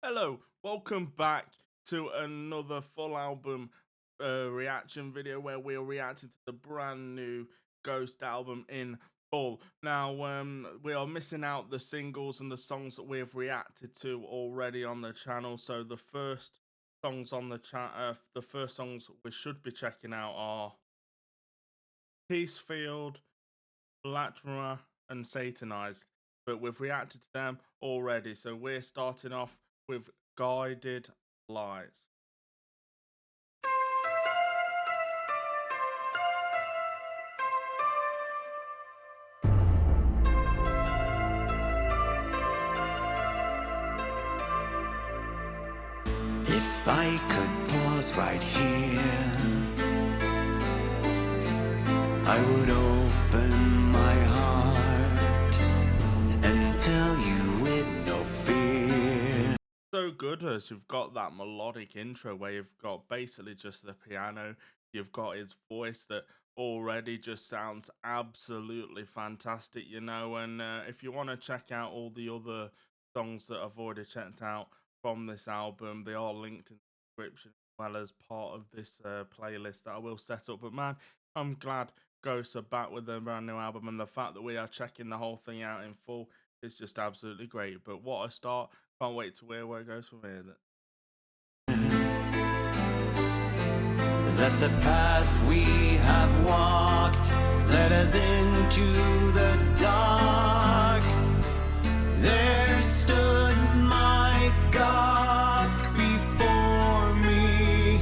Hello, welcome back to another full album reaction video where we are reacting to the brand new Ghost album in full. Now, we are missing out the singles and the songs that we have reacted to already on the channel. So the first songs on the the first songs we should be checking out are Peacefield, Latma, and Satanized. But we've reacted to them already, so we're starting off with Guided Lies. If I could pause right here, I would open my heart and tell you with no fear. So good as you've got that melodic intro where you've got basically just the piano, you've got his voice that already just sounds absolutely fantastic, and if you want to check out all the other songs that I've already checked out from this album, they are linked in the description as well as part of this playlist that I will set up. But man, I'm glad Ghosts are back with a brand new album, and the fact that we are checking the whole thing out in full is just absolutely great. But what a start. Can't wait to hear where it goes from here. That the path we have walked led us into the dark. There stood my God before me.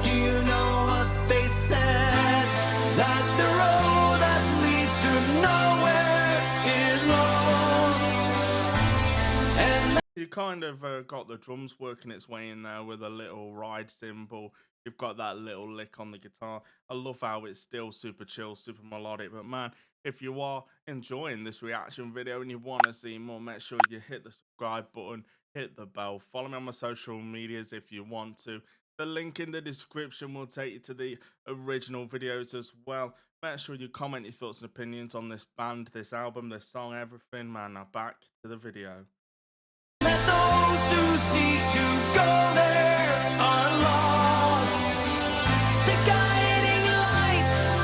Do you know what they said? That the road that leads to nowhere is long. And you kind of got the drums working its way in there with a little ride cymbal. You've got that little lick on the guitar. I love how it's still super chill, super melodic. But man, if you are enjoying this reaction video and you want to see more, make sure you hit the subscribe button, hit the bell, follow me on my social medias if you want to. The link in the description will take you to the original videos as well. Make sure you comment your thoughts and opinions on this band, this album, this song, everything. Man, now back to the video. let those who seek to go there are lost. The guiding lights,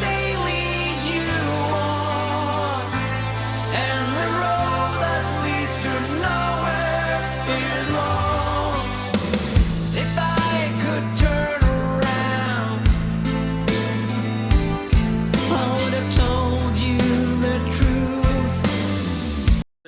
they lead you on, and the road that leads to nowhere is long. If I could turn around, I would have told you the truth.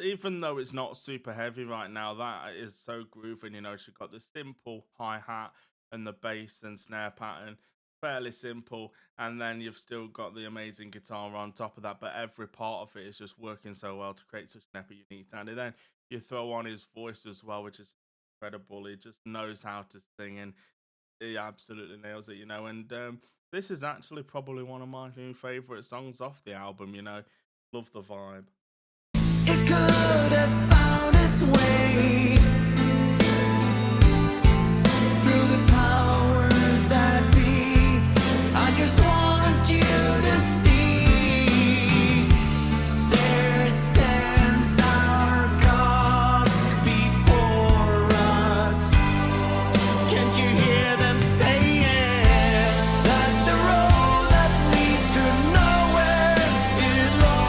Even though it's not super heavy right now, that is so grooving. She's got the simple hi-hat and the bass and snare pattern, fairly simple, and then you've still got the amazing guitar on top of that, but every part of it is just working so well to create such an epic, unique sound. And then you throw on his voice as well, which is incredible. He just knows how to sing, and he absolutely nails it, and this is actually probably one of my new favorite songs off the album. Love the vibe. It could have found its way through the powers that be. I just want you to see there stands our God before us. Can't you hear them saying that the road that leads to nowhere is long?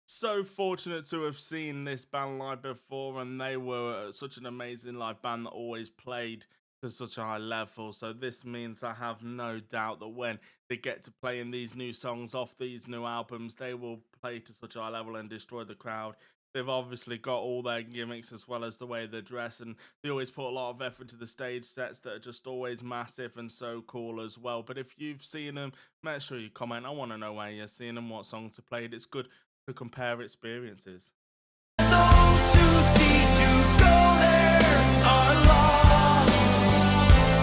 So fortunate to have seen this band live before, and they were such an amazing live band that always played to such a high level. So this means I have no doubt that when they get to playing these new songs off these new albums, they will play to such a high level and destroy the crowd. They've obviously got all their gimmicks as well as the way they dress, and they always put a lot of effort to the stage sets that are just always massive and so cool as well. But if you've seen them, make sure you comment. I want to know where you're seeing them, what songs to play. It's good to compare experiences. Those who seek to go there are lost.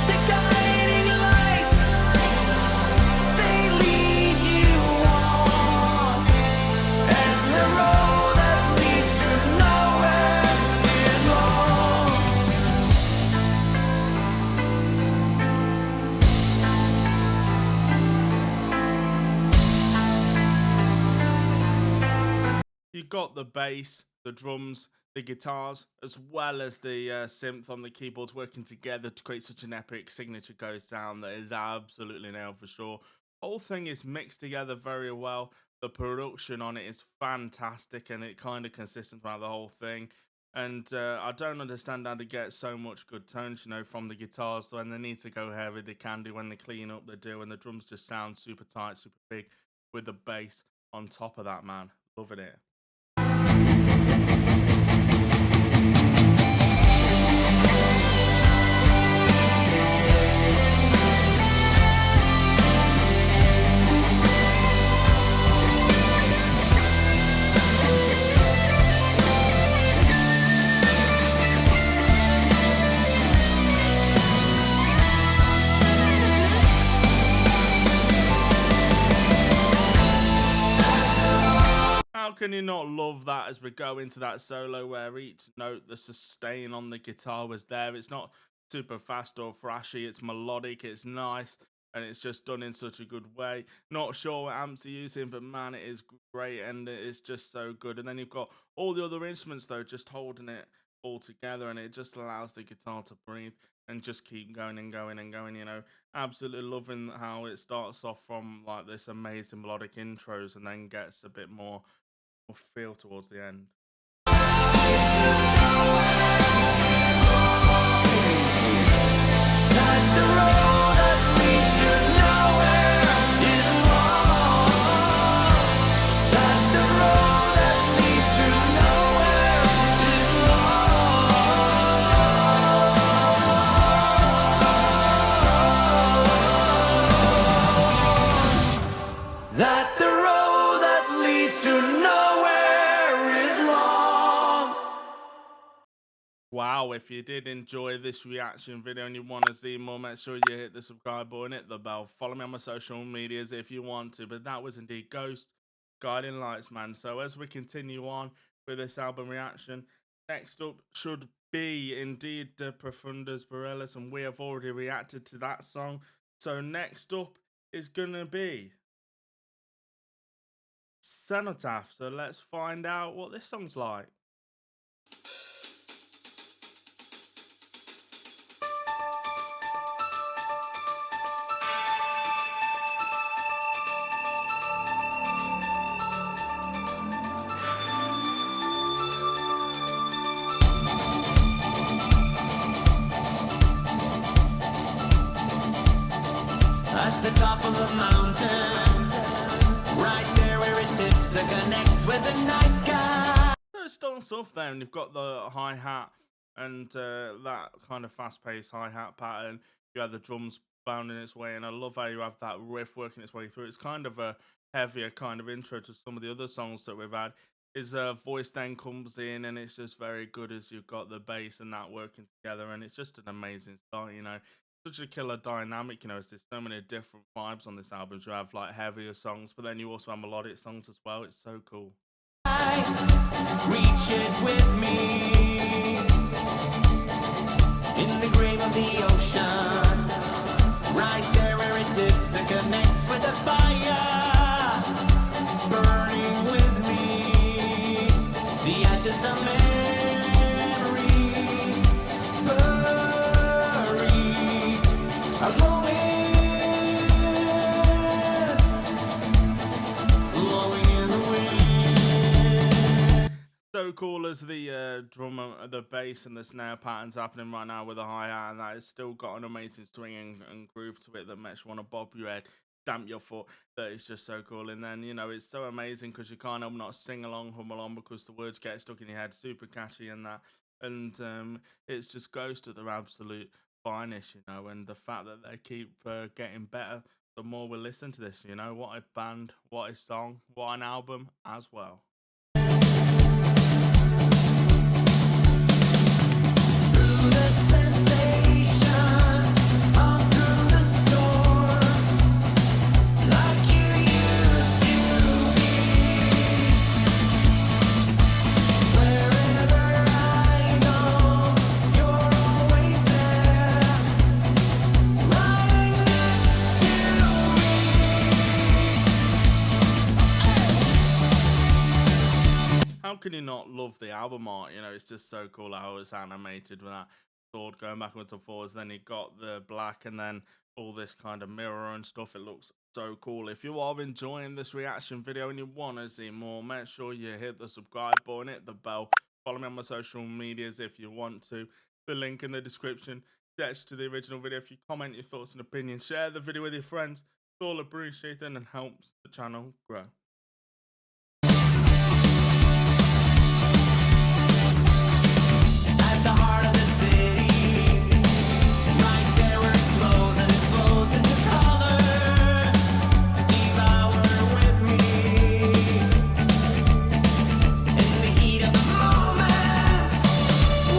The guiding lights, they lead you on, and the road that leads to nowhere is You got the bass, the drums, the guitars, as well as the synth on the keyboards working together to create such an epic signature ghost sound that is absolutely nailed for sure. Whole thing is mixed together very well. The production on it is fantastic and it kind of consistent throughout the whole thing. And I don't understand how they get so much good tones, from the guitars. When they need to go heavy, they can do. When they clean up, they do. And the drums just sound super tight, super big with the bass on top of that, man. Loving it. How can you not love that as we go into that solo where each note, the sustain on the guitar was there? It's not super fast or thrashy, it's melodic, it's nice, and it's just done in such a good way. Not sure what amps are using, but man, it is great and it is just so good. And then you've got all the other instruments though, just holding it all together, and it just allows the guitar to breathe and just keep going and going and going. Absolutely loving how it starts off from like this amazing melodic intros and then gets a bit more feel towards the end. Wow, if you did enjoy this reaction video and you want to see more, make sure you hit the subscribe button, hit the bell, follow me on my social medias if you want to. But that was indeed Ghost Guiding Lights, man. So as we continue on with this album reaction, next up should be indeed the Profundas Bareilles, and we have already reacted to that song. So next up is gonna be Cenotaph. So let's find out what this song's like. At the top of the mountain, right there where it tips and connects with the night sky. So it starts off there, and you've got the hi-hat and that kind of fast-paced hi-hat pattern. You have the drums bounding its way, and I love how you have that riff working its way through. It's kind of a heavier kind of intro to some of the other songs that we've had. His voice then comes in, and it's just very good as you've got the bass and that working together, and it's just an amazing start, Such a killer dynamic, there's so many different vibes on this album. You have like heavier songs, but then you also have melodic songs as well. It's so cool. Reach it with me in the grave of the ocean, right there where it dips and connects with the fire, burning with me, the ashes of memories buried are blowing in the wind. So cool as the drum, the bass, and the snare patterns happening right now with the hi-hat, and that has still got an amazing swing and groove to it that makes you want to bob your head, stamp your foot. That is just so cool. And then it's so amazing because you can't help not sing along, hum along, because the words get stuck in your head. Super catchy and that, and it's just Ghost at their absolute finest, and the fact that they keep getting better the more we listen to this. What a band, what a song, what an album as well. Through the sensations, on through the storms, like you used to be. Wherever I go, you're always there, right next to me. how can you not love the album art? You know, it's just so cool how it's animated with that sword going backwards and forwards. Then you got the black and then all this kind of mirror and stuff. It looks so cool. If you are enjoying this reaction video and you want to see more, make sure you hit the subscribe button, hit the bell, follow me on my social medias if you want to. The link in the description. Attached to the original video. If you comment your thoughts and opinions, share the video with your friends. It's all appreciated and helps the channel grow. At the heart of the city, right there where it glows and explodes into color. Devour with me in the heat of the moment.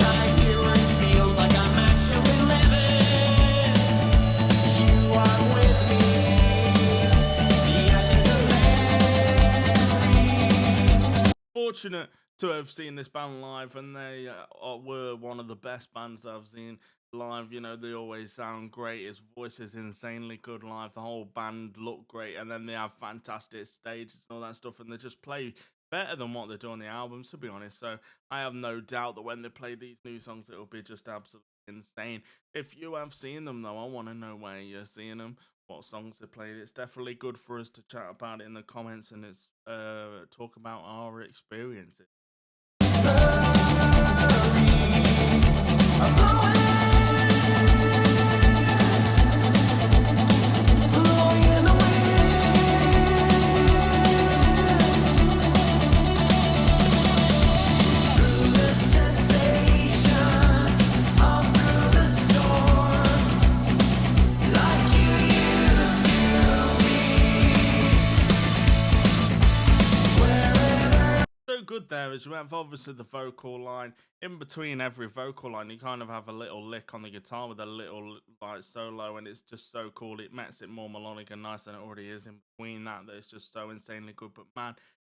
Right here where it feels like I'm actually living. You are with me. The ashes of memories. Fortunate to have seen this band live, and they were one of the best bands that I've seen live. You know, they always sound great. His voice is insanely good live. The whole band look great, and then they have fantastic stages and all that stuff, and they just play better than what they do on the albums, to be honest. So I have no doubt that when they play these new songs, it'll be just absolutely insane. If you have seen them, though, I want to know where you're seeing them, what songs they played. It's definitely good for us to chat about it in the comments, and it's talk about our experiences. Good there as you have obviously the vocal line. In between every vocal line you kind of have a little lick on the guitar with a little like solo, and it's just so cool. It makes it more melodic and nice than it already is. In between that it's just so insanely good. But man,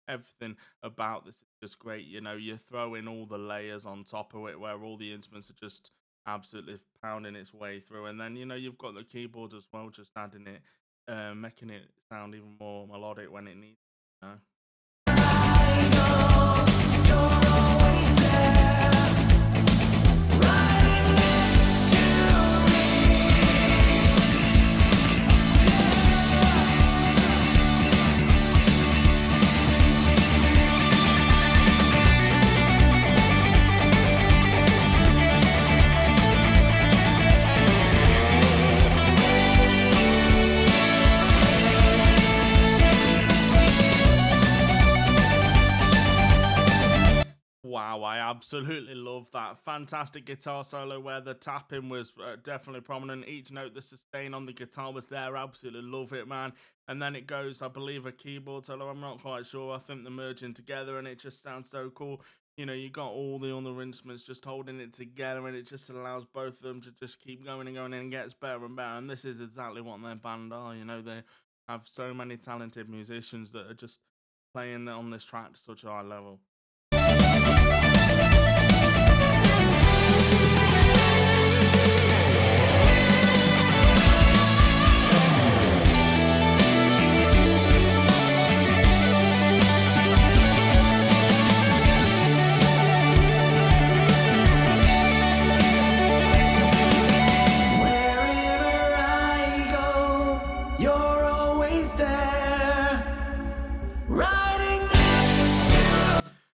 everything about this is just great. You know, you throw in all the layers on top of it where all the instruments are just absolutely pounding its way through, and then you know you've got the keyboard as well, just adding it, making it sound even more melodic when it needs, you know. Wow, I absolutely love that. Fantastic guitar solo where the tapping was definitely prominent. Each note, the sustain on the guitar was there. Absolutely love it, man. And then it goes, I believe, a keyboard solo. I'm not quite sure. I think they're merging together and it just sounds so cool. You know, you got all the other instruments just holding it together, and it just allows both of them to just keep going and going, and it gets better and better. And this is exactly what their band are. You know, they have so many talented musicians that are just playing on this track to such a high level.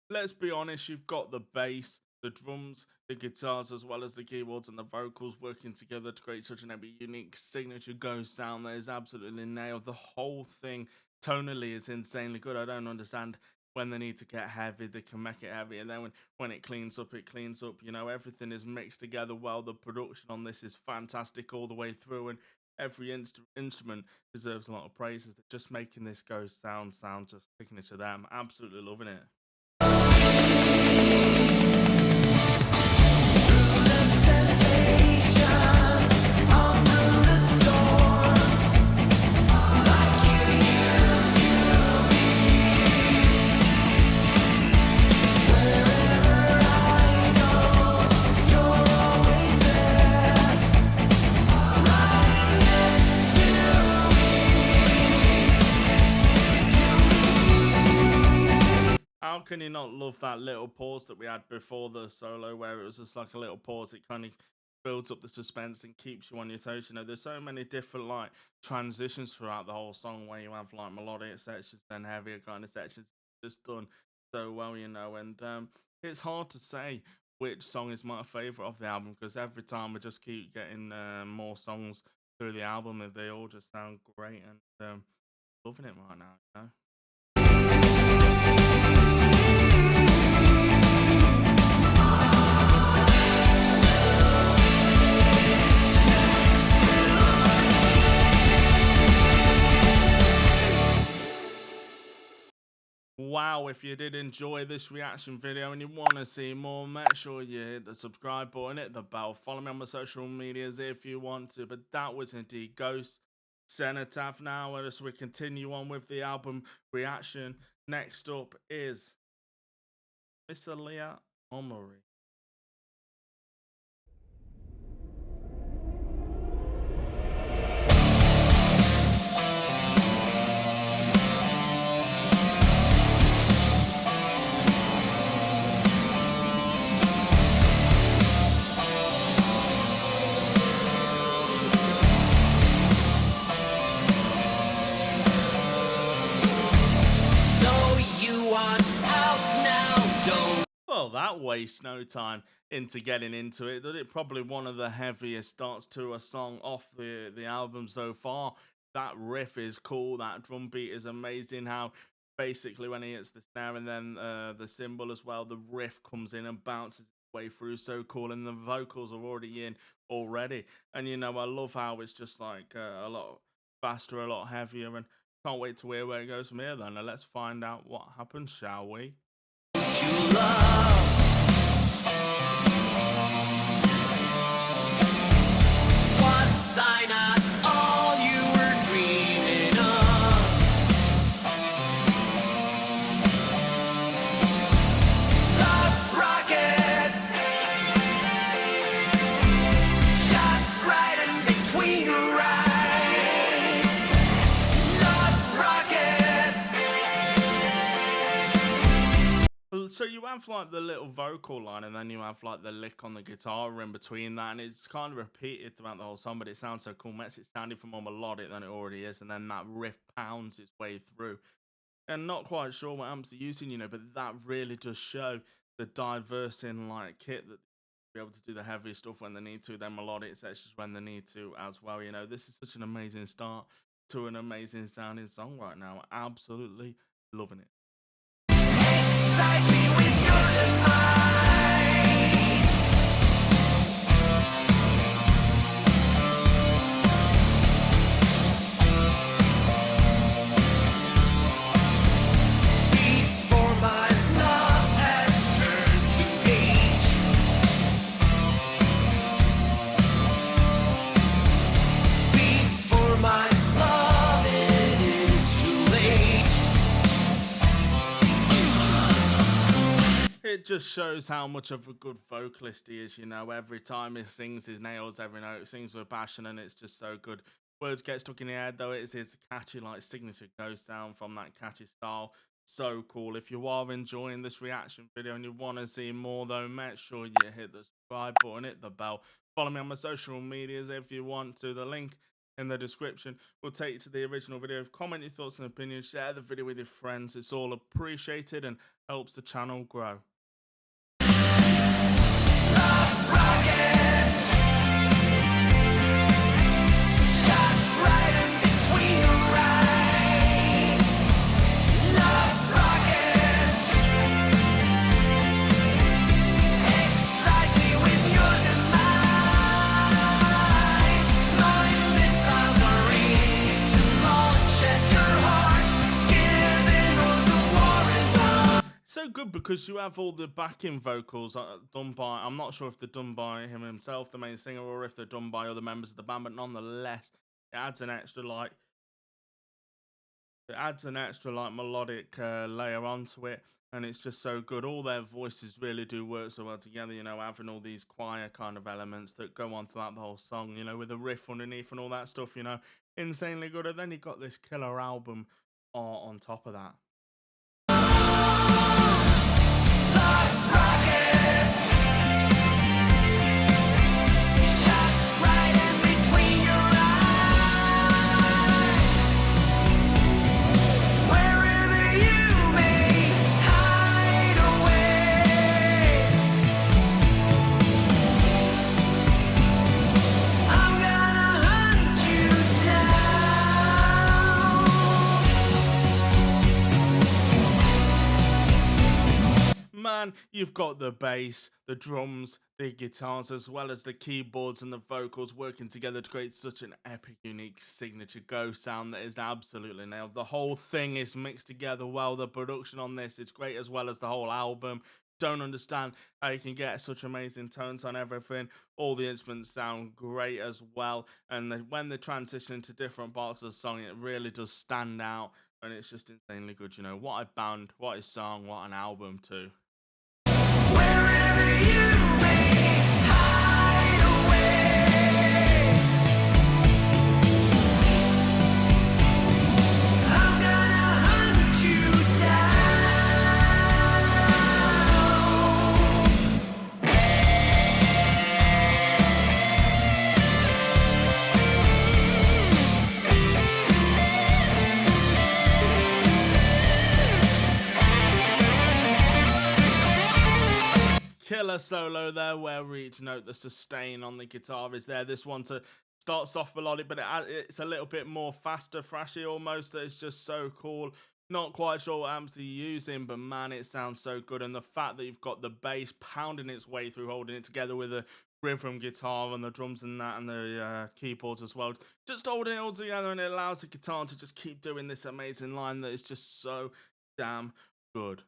Let's be honest, you've got the bass, the drums, the guitars, as well as the keyboards and the vocals working together to create such an unique signature ghost sound that is absolutely nailed. The whole thing tonally is insanely good. I don't understand when they need to get heavy, they can make it heavy, and then when it cleans up, it cleans up. You know, everything is mixed together well. The production on this is fantastic all the way through, and every instrument deserves a lot of praises. They're just making this ghost sound just signature there. I'm absolutely loving it. How can you not love that little pause that we had before the solo, where it was just like a little pause? It kind of builds up the suspense and keeps you on your toes. You know, there's so many different like transitions throughout the whole song, where you have like melodic sections, then heavier kind of sections. Just done so well, you know. And it's hard to say which song is my favorite of the album, because every time we just keep getting more songs through the album, and they all just sound great, and loving it right now. You know? Wow, if you did enjoy this reaction video and you want to see more, make sure you hit the subscribe button, hit the bell, follow me on my social medias if you want to. But that was indeed Ghost Cenotaph. Now, as we continue on with the album reaction, next up is Missilia Amori. Well, that wastes no time into getting into it. That it probably one of the heaviest starts to a song off the album so far. That riff is cool. That drum beat is amazing. How basically when he hits the snare and then the cymbal as well, the riff comes in and bounces its way through. So cool, and the vocals are already in already. And you know, I love how it's just like a lot faster, a lot heavier, and can't wait to hear where it goes from here. Then now let's find out what happens, shall we? Was I not all you were dreaming of? Love rockets shot right in between your eyes. Love rockets. So you have like the little vocal line, and then you have like the lick on the guitar in between that, and it's kind of repeated throughout the whole song, but it sounds so cool. Makes it sounding more melodic than it already is, and then that riff pounds its way through. And not quite sure what amps they're using, you know, but that really does show the diverse in like kit that be able to do the heavy stuff when they need to, then melodic sections when they need to as well. You know, this is such an amazing start to an amazing sounding song right now. Absolutely loving it. Excite me with your demise. Before my love has turned to hate. Before my love, it is too late. It just shows how much of a good vocalist he is, you know. Every time he sings, his nails every note, sings with passion, and it's just so good. Words get stuck in your head, though. It's his catchy, like, signature ghost sound from that catchy style. So cool. If you are enjoying this reaction video and you want to see more, though, make sure you hit the subscribe button, hit the bell. Follow me on my social medias if you want to. The link in the description will take you to the original video. Comment your thoughts and opinions. Share the video with your friends. It's all appreciated and helps the channel grow. Rockets shot right in between your eyes. Love rockets excite me with your demise. My missiles are aimed to launch at your heart, giving all the war is on. So good because you have all the backing vocals done by, I'm not sure if they're done by him himself, the main singer, or if they're done by other members of the band, but nonetheless, it adds an extra like melodic layer onto it, and it's just so good. All their voices really do work so well together, you know, having all these choir kind of elements that go on throughout the whole song, you know, with the riff underneath and all that stuff, you know, insanely good. And then you got this killer album on top of that. man, you've got the bass, the drums, the guitars, as well as the keyboards and the vocals working together to create such an epic, unique signature Go sound that is absolutely nailed. The whole thing is mixed together well. The production on this is great, as well as the whole album. Don't understand how you can get such amazing tones on everything. All the instruments sound great as well, and when they transition into different parts of the song, it really does stand out, and it's just insanely good. You know, what a band, what a song, what an album too. Wherever you may hide away, I'm gonna hunt you down. Killer solo there, where each note, the sustain on the guitar is there. This one to start soft melodic, but it's a little bit more faster, thrashy almost. It's just so cool. Not quite sure what amps you're using, but man, it sounds so good. And the fact that you've got the bass pounding its way through, holding it together with the rhythm guitar and the drums and that, and the keyboards as well, just holding it all together, and it allows the guitar to just keep doing this amazing line that is just so damn good.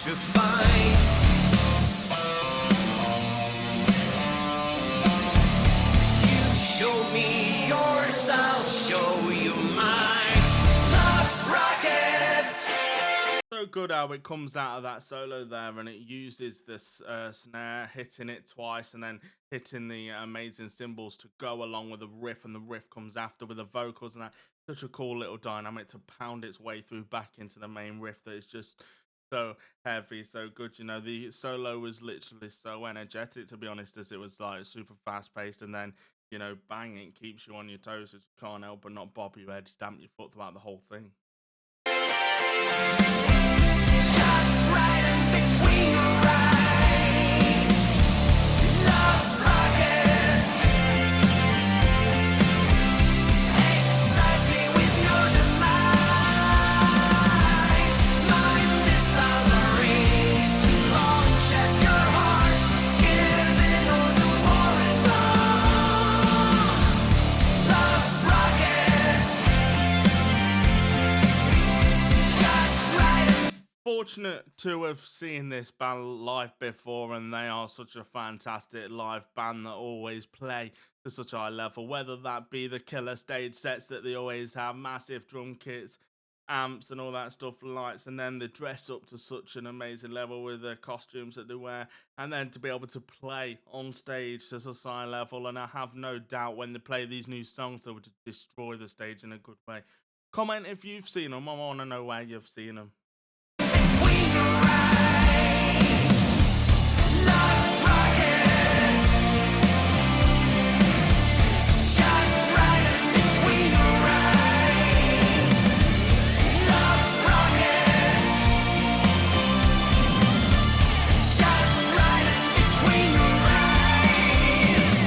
To find you, show me yours, I'll show you mine. Love rockets. So good how it comes out of that solo there, and it uses this snare, hitting it twice and then hitting the amazing cymbals to go along with the riff, and the riff comes after with the vocals, and that such a cool little dynamic to pound its way through back into the main riff that is just so heavy, so good. You know, the solo was literally so energetic, to be honest, as it was like super fast paced, and then, you know, bang, it keeps you on your toes. You can't help but not bob your head, stamp your foot throughout the whole thing. Shot right in between your eyes. Love rockets. Excite me with your demise. My missiles are aimed to launch at your heart. Giving all the war is on. Love rockets. Shot right in. Fortunate to have seen this band live before, and they are such a fantastic live band that always play to such a high level, whether that be the killer stage sets that they always have, massive drum kits, amps and all that stuff, lights, and then they dress up to such an amazing level with the costumes that they wear, and then to be able to play on stage to such a high level. And I have no doubt when they play these new songs, they would destroy the stage in a good way. Comment if you've seen them. I want to know where you've seen them. Between your eyes, love rockets. Shot right in between your eyes, love rockets. Shot right in between your eyes.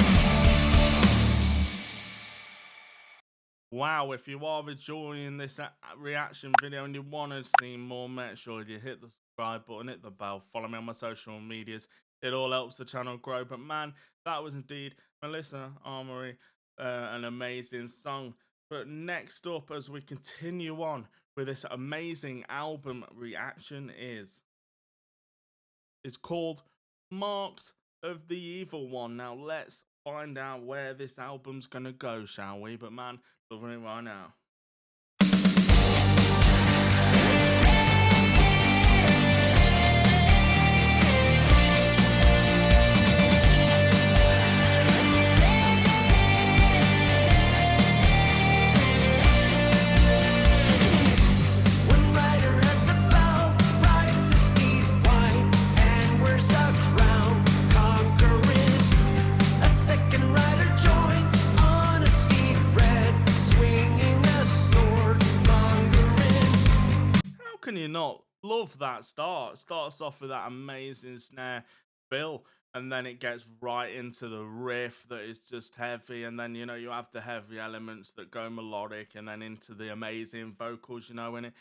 Wow, if you are enjoying this reaction video and you want to see more, make sure you hit the subscribe button, hit the bell, follow me on my social medias. It all helps the channel grow. But man, that was indeed Missilia Amori, an amazing song. But next up, as we continue on with this amazing album reaction, is called Marks of the Evil One. Now let's find out where this album's gonna go, shall we? But man, loving it right now. One rider has a bow, rides a steed white, and wears a crown, conquering. A second rider joins on a steed red, swinging a can you not love that start? Starts off with that amazing snare fill, and then it gets right into the riff that is just heavy, and then you have the heavy elements that go melodic, and then into the amazing vocals, and it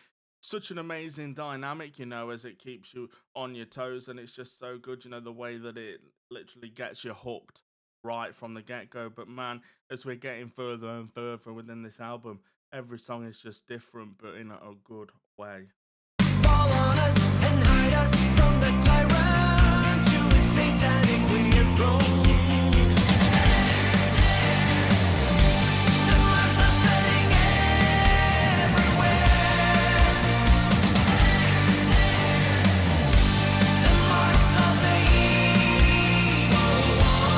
such an amazing dynamic, as it keeps you on your toes, and it's just so good, the way that it literally gets you hooked right from the get-go. But man, as we're getting further and further within this album, every song is just different, but in a good way. Fall on us and hide us from the tyrant to his satanically enthroned. The marks are spreading everywhere. The marks of the evil one.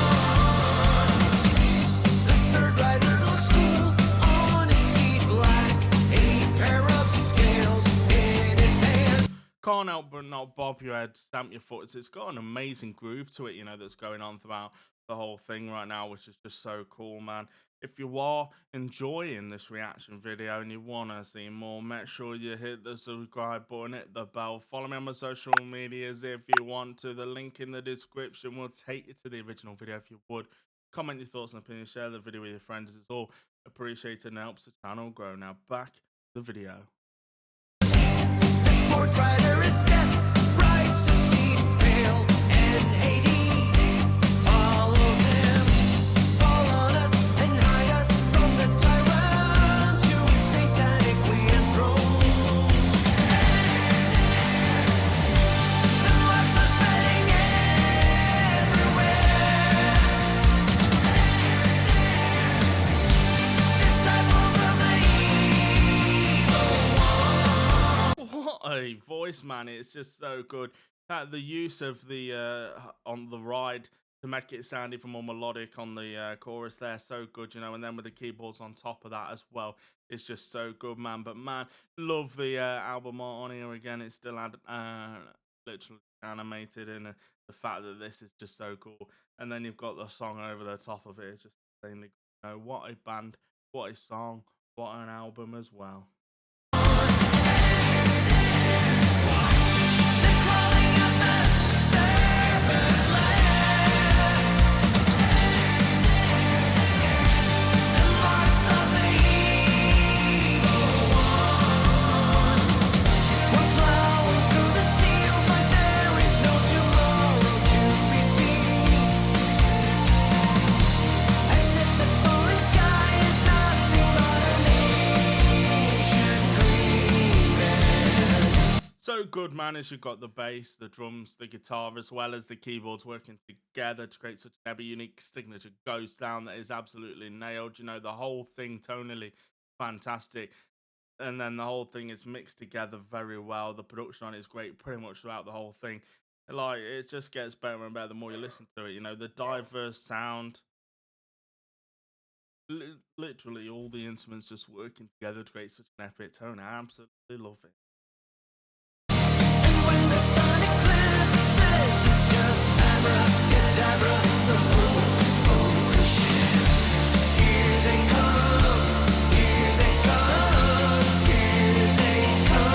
The third rider looks cool on his steed black, a pair of scales in his hand. Can't help but not bob your head, stamp your foot. It's got an amazing groove to it, that's going on throughout the whole thing right now, which is just so cool, man. If you are enjoying this reaction video and you want to see more, make sure you hit the subscribe button, hit the bell, follow me on my social medias if you want to. The link in the description will take you to the original video if you would. Comment your thoughts and opinions, share the video with your friends. It's all appreciated and helps the channel grow. Now back to the video. Fourth rider is death, rides a steed pale, and Hades follows him. Fall on us and hide us from the tyrant to his satanically enthroned. The marks are spreading everywhere. Disciples of the evil one. What a voice, man. It's just so good. The use of the on the ride to make it sound even more melodic on the chorus there, so good, and then with the keyboards on top of that as well, it's just so good, man. But man, love the album art on here again. It's still literally animated, and the fact that this is just so cool. And then you've got the song over the top of it. It's just insanely good. What a band, what a song, what an album as well. So good, man, as you've got the bass, the drums, the guitar, as well as the keyboards working together to create such a unique signature ghost sound that is absolutely nailed. The whole thing tonally fantastic. And then the whole thing is mixed together very well. The production on it is great pretty much throughout the whole thing. Like, it just gets better and better the more you listen to it. The diverse sound. Literally all the instruments just working together to create such an epic tone. I absolutely love it. When the sun eclipses, it's just abracadabra, some hocus pocus shit. Here they come, here they come, here they come.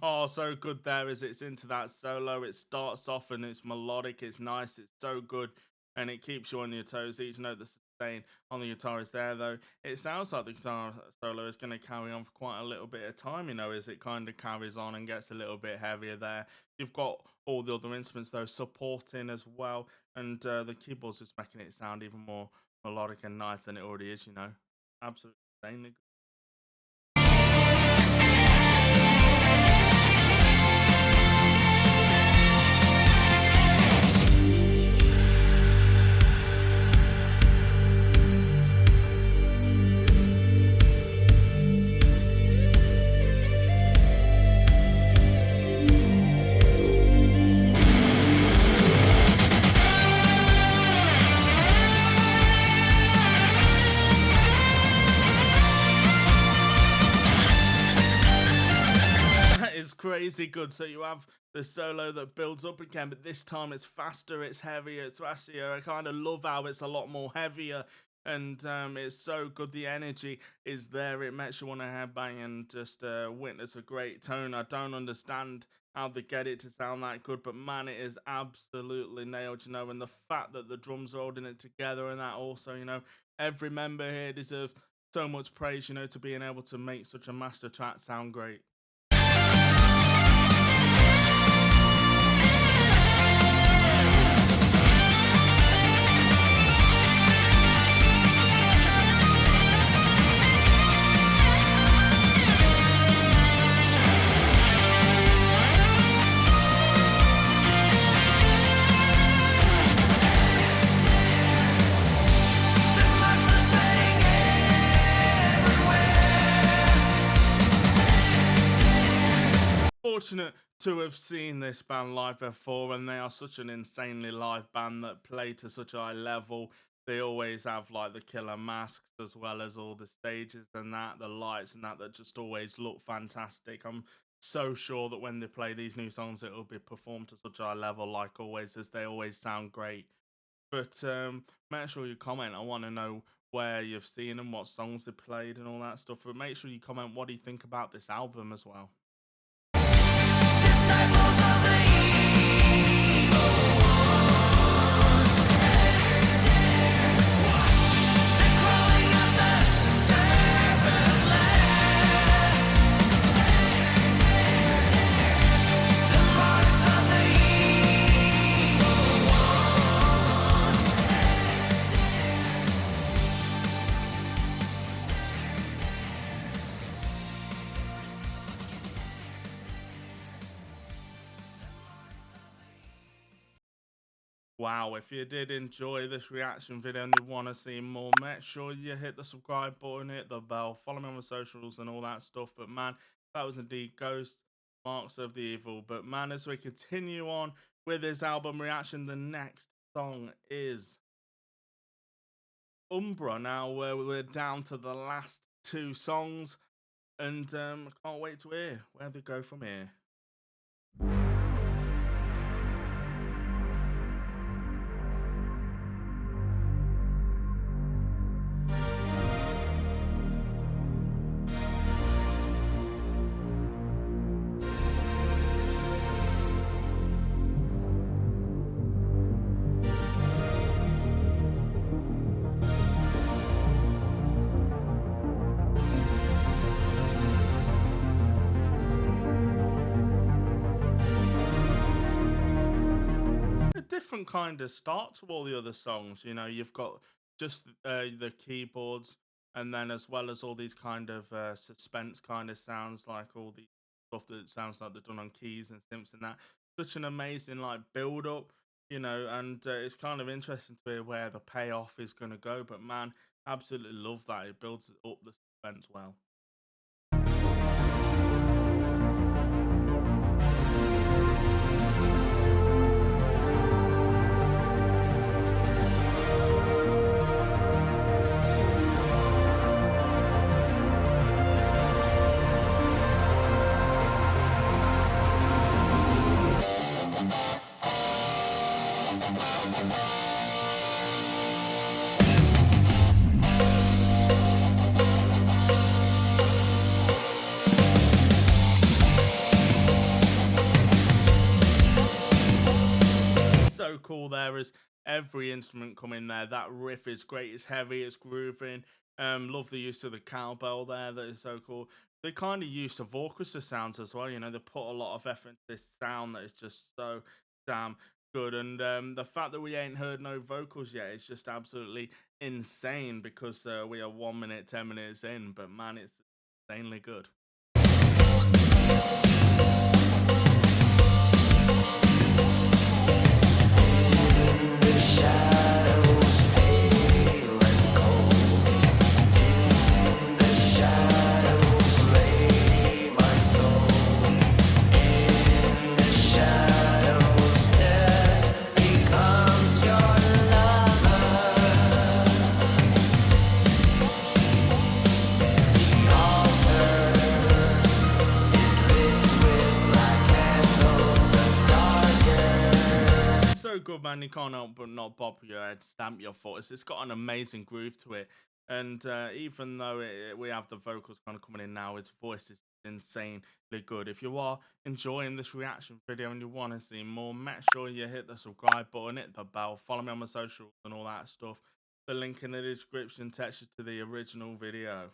Oh, so good there as it's into that solo. It starts off and it's melodic, it's nice, it's so good, and it keeps you on your toes. Each note that's sustain on the guitar is there, though. It sounds like the guitar solo is going to carry on for quite a little bit of time, as it kind of carries on and gets a little bit heavier there. You've got all the other instruments, though, supporting as well, and the keyboards just making it sound even more melodic and nice than it already is, Absolutely insanely good. crazy good. So you have the solo that builds up again, but this time it's faster, it's heavier, it's raspier. I kind of love how it's a lot more heavier, and it's so good. The energy is there. It makes you want to headbang and just witness a great tone. I don't understand how they get it to sound that good, but man, it is absolutely nailed, you know. And the fact that the drums are holding it together, and that also, you know, every member here deserves so much praise, you know, to being able to make such a master track sound great. Fortunate to have seen this band live before, and they are such an insanely live band that play to such a high level. They always have like the killer masks, as well as all the stages and that, the lights and that just always look fantastic. I'm so sure that when they play these new songs, it will be performed to such a high level, like always, as they always sound great. But make sure you comment. I want to know where you've seen them, what songs they played, and all that stuff. But make sure you comment what do you think about this album as well. Disciples of the evil one. They're crawling up the serpent's lair. The marks of the evil one. Wow, if you did enjoy this reaction video and you want to see more, make sure you hit the subscribe button, hit the bell, follow me on the socials and all that stuff. But man, that was indeed Ghost, Marks of the Evil. But man, as we continue on with this album reaction, the next song is Umbra. Now we're down to the last two songs, and I can't wait to hear where they go from here. Different kind of start to all the other songs. You know, you've got just the keyboards, and then as well as all these kind of suspense kind of sounds, like all the stuff that sounds like they're done on keys and synths and that. Such an amazing like build up, you know, and it's kind of interesting to hear where the payoff is going to go. But man, absolutely love that. It builds up the suspense well. So cool there is every instrument coming there. That riff is great, it's heavy, it's grooving. Love the use of the cowbell there, that is so cool. The kind of use of orchestra sounds as well, you know, they put a lot of effort into this sound that is just so damn good. And the fact that we ain't heard no vocals yet is just absolutely insane, because we are 1 minute 10 minutes in, but man, it's insanely good. The shadows pale and cold. In the shadows lay my soul. In the shadows death becomes your lover. The altar man, you can't help but not bob your head, stamp your foot. It's got an amazing groove to it. And even though we have the vocals kind of coming in now, his voice is insanely good. If you are enjoying this reaction video and you want to see more, make sure you hit the subscribe button, hit the bell, follow me on my socials and all that stuff. The link in the description takes you to the original video.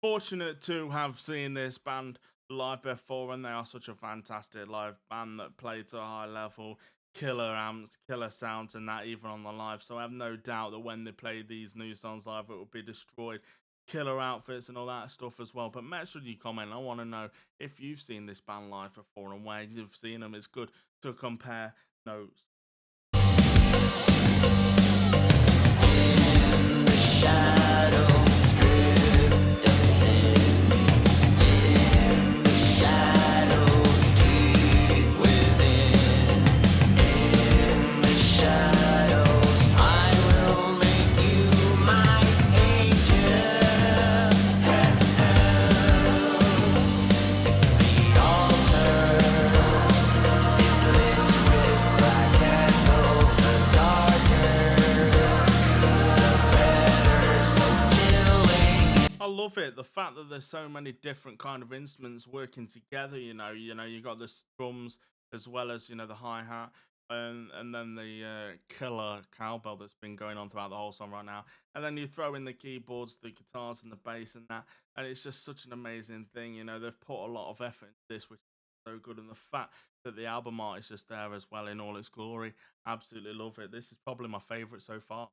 Fortunate to have seen this band live before, and they are such a fantastic live band that play to a high level, killer amps, killer sounds, and that even on the live. So I have no doubt that when they play these new songs live, it will be destroyed. Killer outfits and all that stuff as well. But make sure you comment. I want to know if you've seen this band live before and where you've seen them. It's good to compare notes. In the shadows stripped of sin, in the shadows deep within, in the shadows I will make you my angel. The altar is lit with black candles, the darker I love it. The fact that there's so many different kind of instruments working together. You got the drums as well as the hi-hat and then the killer cowbell that's been going on throughout the whole song right now. And then you throw in the keyboards, the guitars, and the bass and that, and it's just such an amazing thing. They've put a lot of effort into this, which is so good. And the fact that the album art is just there as well in all its glory, absolutely love it. This is probably my favorite so far.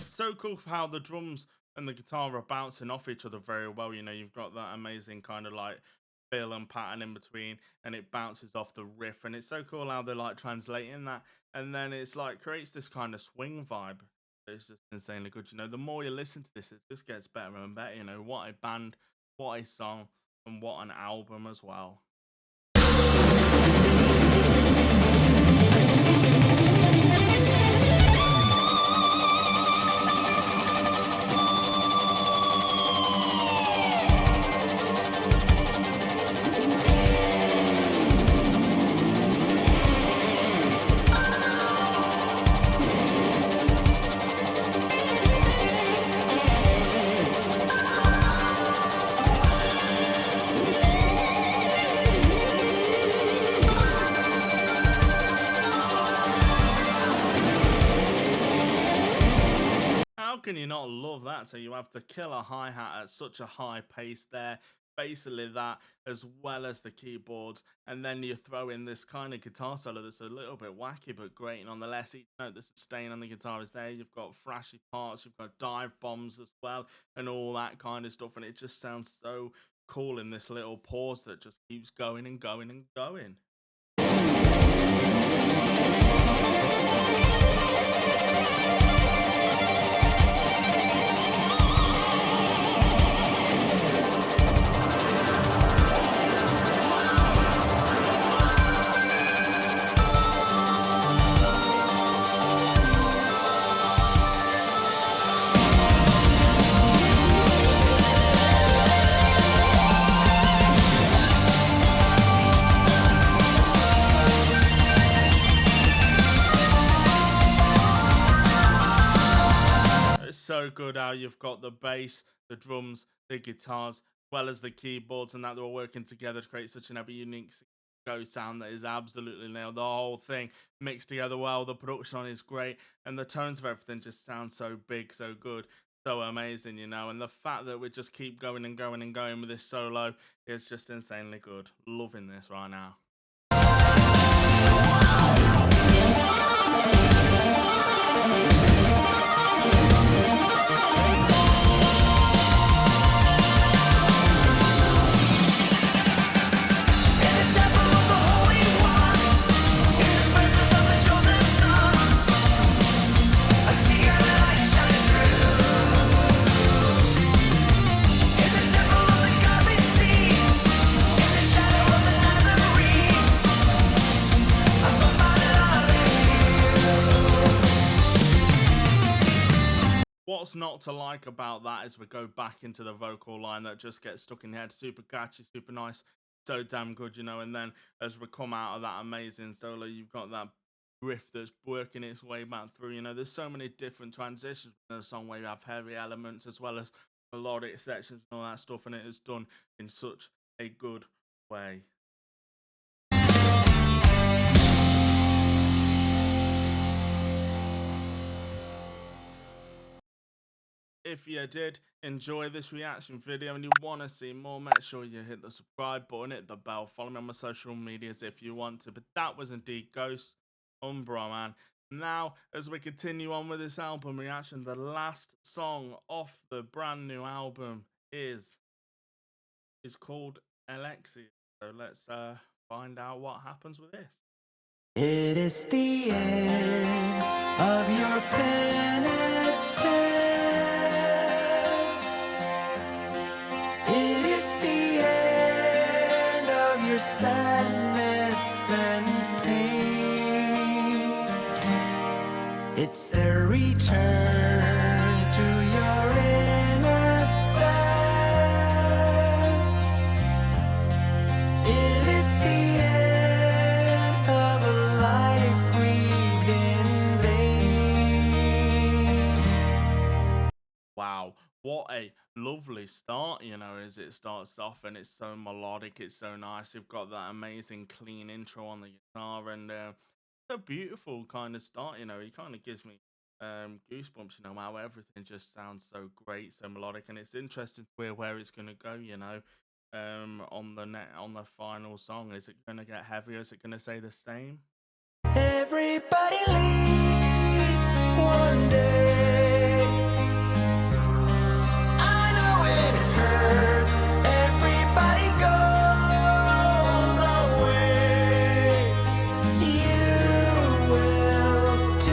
So cool how the drums and the guitar are bouncing off each other very well. You've got that amazing kind of like feel and pattern in between, and it bounces off the riff, and it's so cool how they're like translating that, and then it's like creates this kind of swing vibe. It's just insanely good. The more you listen to this, it just gets better and better. What a band, what a song, and what an album as well. How can you not love that? So you have the killer hi-hat at such a high pace there, basically that, as well as the keyboards, and then you throw in this kind of guitar solo that's a little bit wacky but great nonetheless. Each note that's staying on the guitar is there. You've got flashy parts, you've got dive bombs as well, and all that kind of stuff, and it just sounds so cool in this little pause that just keeps going and going and going. so good how you've got the bass, the drums, the guitars, as well as the keyboards, and that they're all working together to create such an ever unique go sound that is absolutely nailed. The whole thing mixed together well. The production on is great, and the tones of everything just sound so big, so good, so amazing, you know. And the fact that we just keep going and going and going with this solo is just insanely good. Loving this right now. What's not to like about that is we go back into the vocal line that just gets stuck in the head. Super catchy, super nice, so damn good, you know. And then as we come out of that amazing solo, you've got that riff that's working its way back through. You know, there's so many different transitions in the song where you have heavy elements as well as melodic sections and all that stuff, and it is done in such a good way. If you did enjoy this reaction video and you want to see more, make sure you hit the subscribe button, hit the bell, follow me on my social medias if you want to. But that was indeed Ghost Umbra, man. Now, as we continue on with this album reaction, the last song off the brand new album is called Excelsis. So let's find out what happens with this. It is the end of your penitence. It is the end of your sadness and pain. It's the return to your innocence. It is the end of a life breathed in vain. Wow, what a lovely start, you know, as it starts off, and it's so melodic, it's so nice. You've got that amazing clean intro on the guitar, and it's a beautiful kind of start, you know. It kind of gives me goosebumps, you know, how everything just sounds so great, so melodic, and it's interesting to hear where it's going to go, you know, on the final song. Is it going to get heavier? Is it going to say the same? Everybody leaves one day. I know it hurts. Everybody goes away. You will too.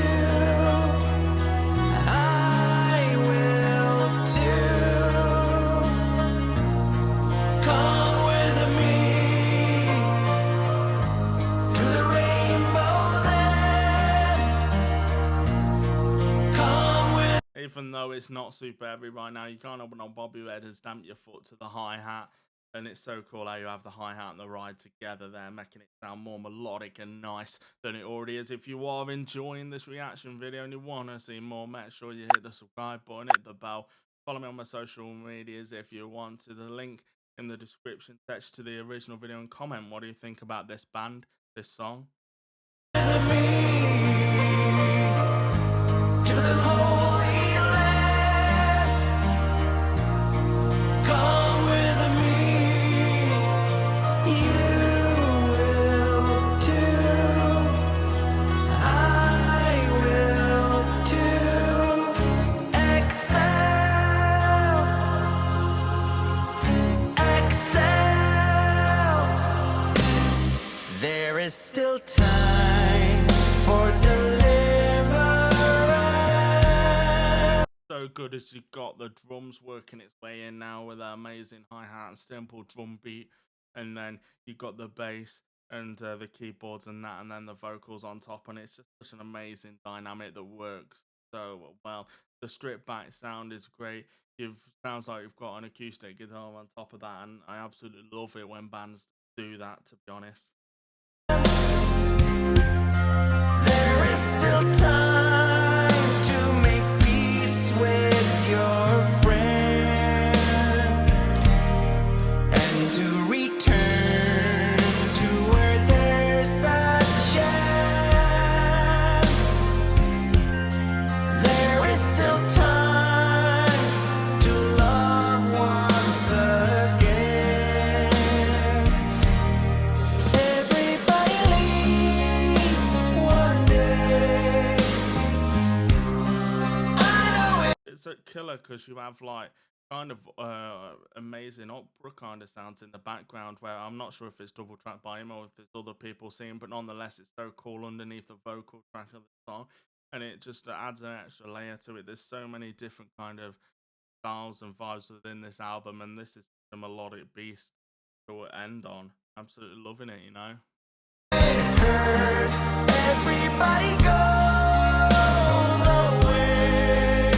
I will too. Come with me to the rainbow's end. Come with. Even though it's not super heavy right now, you can't open on Bobby Red and stamp your foot to the hi-hat, and it's so cool how you have the hi-hat and the ride together there, making it sound more melodic and nice than it already is. If you are enjoying this reaction video and you want to see more, make sure you hit the subscribe button, hit the bell, follow me on my social medias if you want to. The link in the description section to the original video, and comment what do you think about this band, this song. To the Holy Land. Come with me. You will too. I will too. Excel. Excel. There is still time for deliverance. So good as you got the drums working its way in now with that amazing hi-hat and simple drum beat, and then you got the bass and the keyboards and that, and then the vocals on top, and it's just such an amazing dynamic that works so well. The stripped back sound is great. Sounds like you've got an acoustic guitar on top of that, and I absolutely love it when bands do that, to be honest. There is still time to make peace with killer because you have like kind of amazing opera kind of sounds in the background where I'm not sure if it's double tracked by him or if there's other people singing, but nonetheless it's so cool underneath the vocal track of the song, and it just adds an extra layer to it. There's so many different kind of styles and vibes within this album, and this is a melodic beast to end on. Absolutely loving it, you know. Hurts, everybody goes away.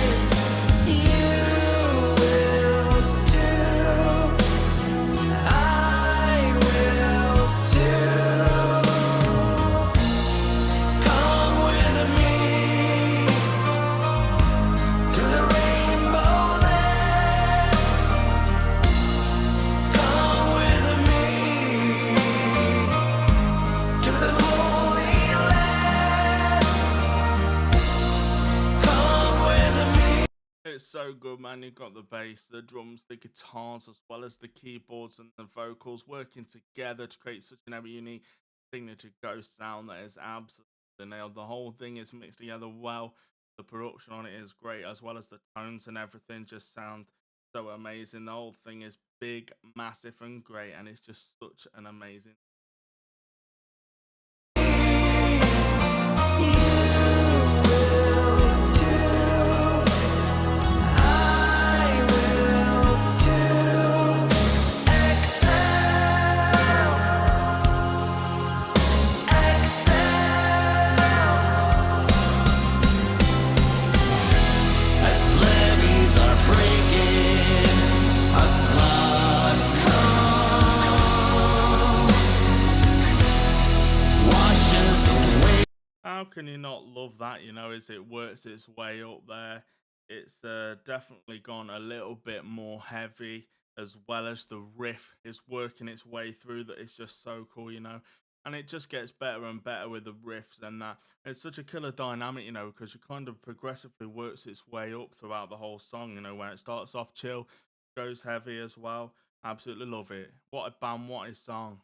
You will too. I will too. Come with me to the rainbow's end. Come with me to the Holy Land. Come with me. It's so good, man. You've got the bass, the drums, the guitars, as well as the keyboards and the vocals working together to create such an unique signature ghost sound that is absolutely nailed. The whole thing is mixed together well. The production on it is great, as well as the tones and everything just sound so amazing. The whole thing is big, massive, and great, and it's just such an amazing. How can you not love that, you know, as it works its way up there? It's definitely gone a little bit more heavy, as well as the riff is working its way through. That it's just so cool, you know, and it just gets better and better with the riffs and that. It's such a killer dynamic, you know, because it kind of progressively works its way up throughout the whole song, you know, where it starts off chill, goes heavy as well. Absolutely love it. What a band, what a song.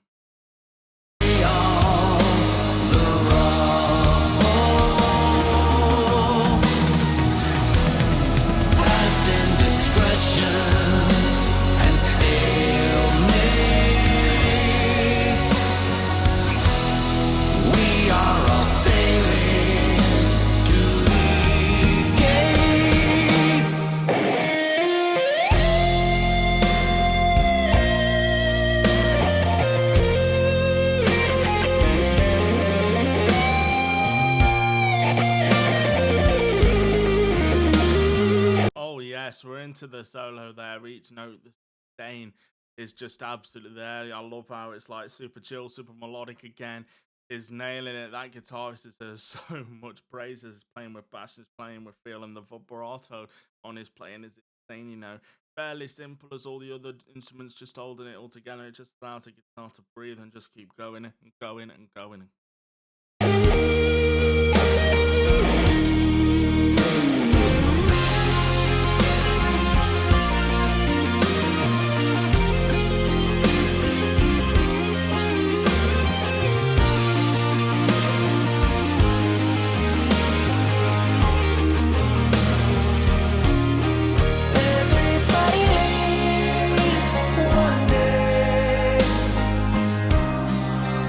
Past indiscretions and stalemates. We are all sailing to the gates. Oh yes, we're into the solo there. Each note, the sustain is just absolutely there. I love how it's like super chill, super melodic again. Is nailing it. That guitarist deserves so much praise. He's playing with passion, he's playing with feel, and the vibrato on his playing is insane, you know. Fairly simple as all the other instruments, just holding it all together. It just allows the guitar to breathe and just keep going and going and going. Everybody leaves one day.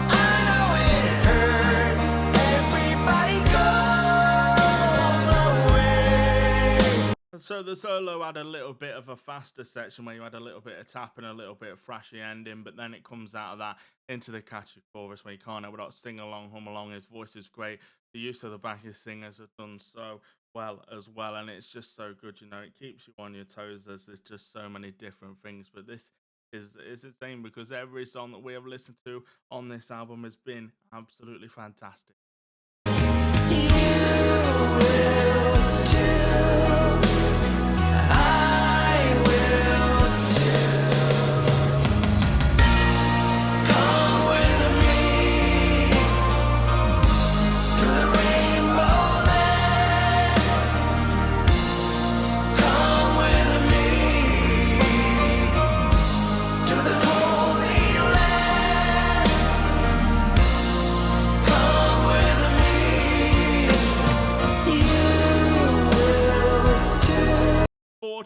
I know it hurts. Everybody goes away. So the solo had a little bit of a faster section where you had a little bit of tap and a little bit of thrashy ending, but then it comes out of that into the catchy chorus where you can't help but sing along, hum along. His voice is great. The use of the backing singers have done so well as well, and it's just so good, you know. It keeps you on your toes. There's just so many different things, but this is insane because every song that we have listened to on this album has been absolutely fantastic. Come with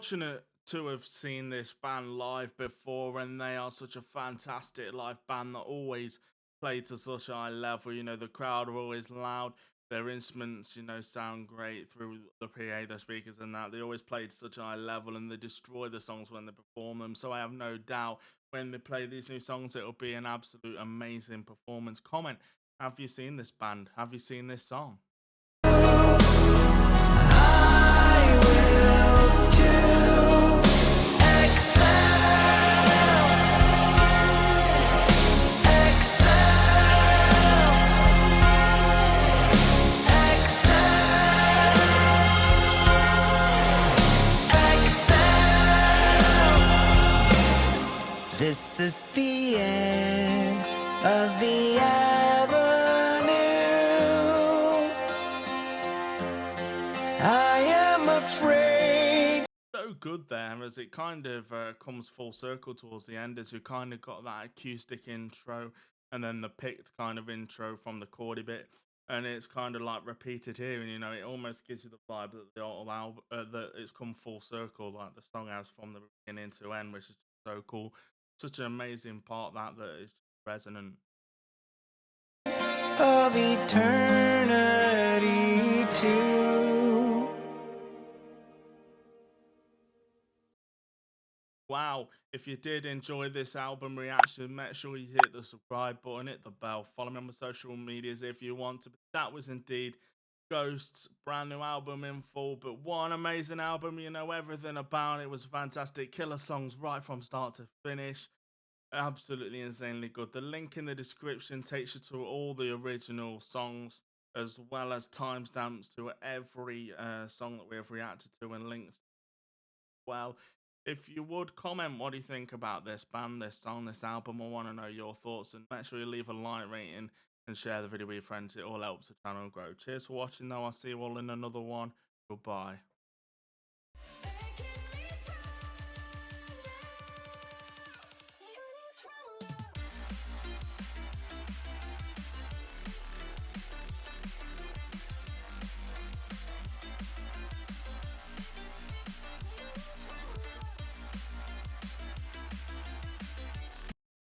fortunate to have seen this band live before, and they are such a fantastic live band that always play to such a high level. You know, the crowd are always loud. Their instruments, you know, sound great through the PA, the speakers, and that. They always play to such a high level, and they destroy the songs when they perform them. So I have no doubt when they play these new songs, it'll be an absolute amazing performance. Comment: have you seen this band? Have you seen this song? I will to excel, excel. This is the end of the avenue. I am afraid. So good there as it kind of comes full circle towards the end, as you kind of got that acoustic intro and then the picked kind of intro from the chordy bit, and it's kind of like repeated here, and you know it almost gives you the vibe that the whole album that it's come full circle like the song has from the beginning to end, which is so cool. Such an amazing part that is resonant. Of eternity too. Wow, if you did enjoy this album reaction, make sure you hit the subscribe button, hit the bell, follow me on my social medias if you want to. That was indeed Ghost's brand new album in full, but what an amazing album, you know everything about it was fantastic. Killer songs right from start to finish. Absolutely insanely good. The link in the description takes you to all the original songs, as well as timestamps to every song that we have reacted to, and links well. If you would comment, what do you think about this band, this song, this album? I want to know your thoughts, and make sure you leave a like rating and share the video with your friends. It all helps the channel grow. Cheers for watching, though. I'll see you all in another one. Goodbye.